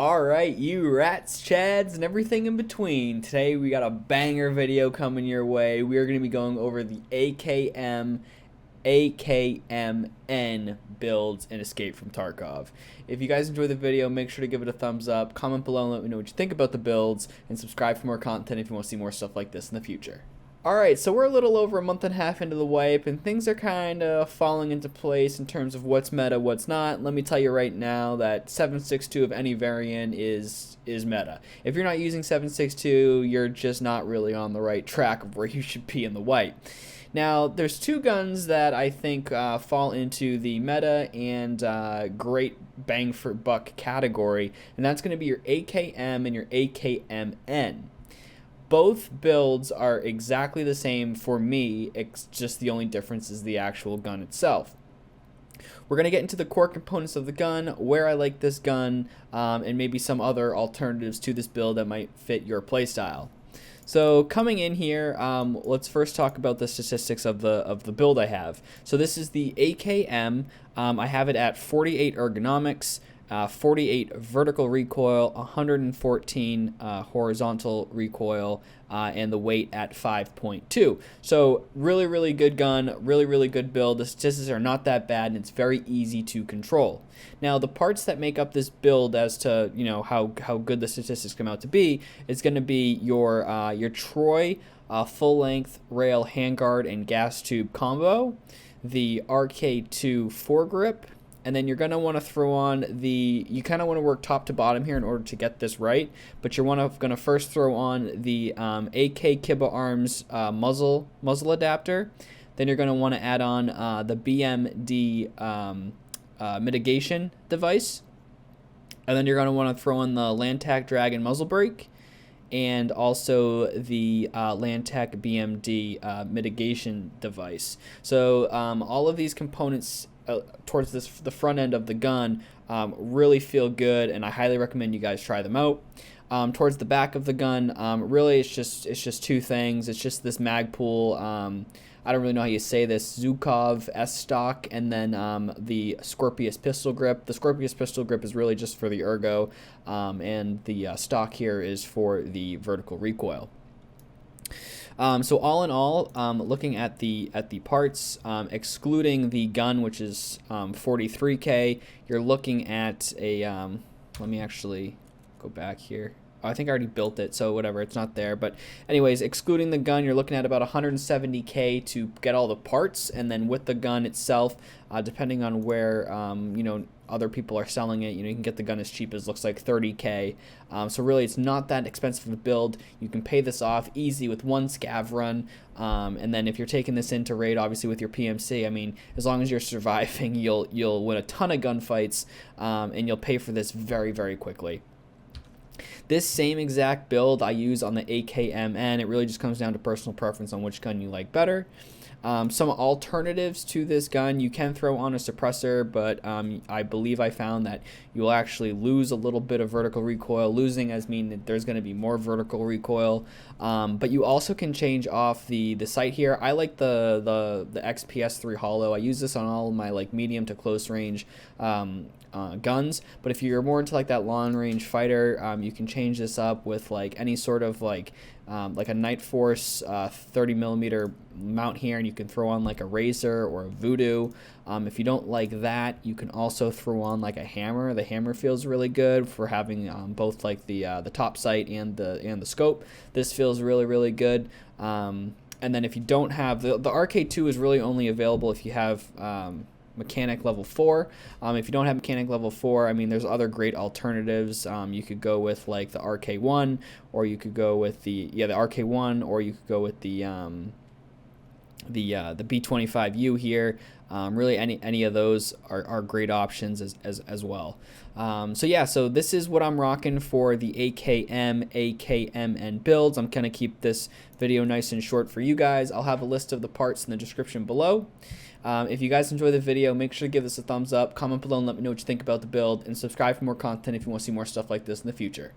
Alright, you rats, chads, and everything in between. Today we got a banger video coming your way. We are going to be going over the AKM, AKMN builds in Escape from Tarkov. If you guys enjoy the video, make sure to give it a thumbs up, comment below and let me know what you think about the builds, and subscribe for more content if you want to see more stuff like this in the future. Alright, so we're a little over a month and a half into the wipe, and things are kind of falling into place in terms of what's meta, what's not. Let me tell you right now that 7.6.2 of any variant is meta. If you're not using 7.6.2, you're just not really on the right track of where you should be in the wipe. Now, there's two guns that I think fall into the meta and great bang for buck category, and that's going to be your AKM and your AKMN. Both builds are exactly the same for me, it's just the only difference is the actual gun itself. We're going to get into the core components of the gun, where I like this gun, and maybe some other alternatives to this build that might fit your playstyle. So coming in here, let's first talk about the statistics of the build I have. So this is the AKM. I have it at 48 ergonomics, 48 vertical recoil, 114 horizontal recoil, and the weight at 5.2. So really good gun, really good build. The statistics are not that bad, and it's very easy to control. Now the parts that make up this build as to how good the statistics come out to be, it's going to be your Troy full length rail handguard and gas tube combo, the RK2 foregrip. And then you're going to want to throw on you kind of want to work top to bottom here in order to get this right, but you're going to first throw on the AK Kiba Arms muzzle adapter. Then you're going to want to add on the BMD mitigation device. And then you're going to want to throw on the Lantac Dragon muzzle brake, and also the Lantac BMD mitigation device. So all of these components towards the front end of the gun really feel good, and I highly recommend you guys try them out. Towards the back of the gun, really it's just two things. It's just this mag pool. I don't really know how you say this, Zhukov-S stock, and then the Scorpius pistol grip. The Scorpius pistol grip is really just for the ergo, and the stock here is for the vertical recoil. So all in all, looking at the parts, excluding the gun, which is 43K, you're looking at a let me actually go back here. I think I already built it, so whatever, it's not there. But anyways, excluding the gun, you're looking at about 170K to get all the parts, and then with the gun itself, depending on where other people are selling it, you can get the gun as cheap as looks like 30K. So really, it's not that expensive to build. You can pay this off easy with one scav run, and then if you're taking this into raid, obviously with your PMC, I mean, as long as you're surviving, you'll win a ton of gunfights, and you'll pay for this very quickly. This same exact build I use on the AKMN. It really just comes down to personal preference on which gun you like better. Some alternatives to this gun, you can throw on a suppressor, but I believe I found that you'll actually lose a little bit of vertical recoil. Losing as mean that there's going to be more vertical recoil, but you also can change off the sight here. I like the XPS3 Hollow. I use this on all of my medium to close range guns, but if you're more into that long range fighter, you can change this up with any sort of a Night Force 30mm mount here, and you can throw on a Razor or a Voodoo. If you don't like that, you can also throw on a hammer. The hammer feels really good for having both the top sight and the scope. This feels really good. And then if you don't have the RK2 is really only available if you have mechanic level 4. If you don't have mechanic level 4, I mean, there's other great alternatives. You could go with the RK1, or you could go with the RK1, or you could go with the B25U here. Really any of those are great options as well. So this is what I'm rocking for the AKM, AKMN builds. I'm going to keep this video nice and short for you guys. I'll have a list of the parts in the description below. If you guys enjoy the video, make sure to give this a thumbs up, comment below and let me know what you think about the build, and subscribe for more content if you want to see more stuff like this in the future.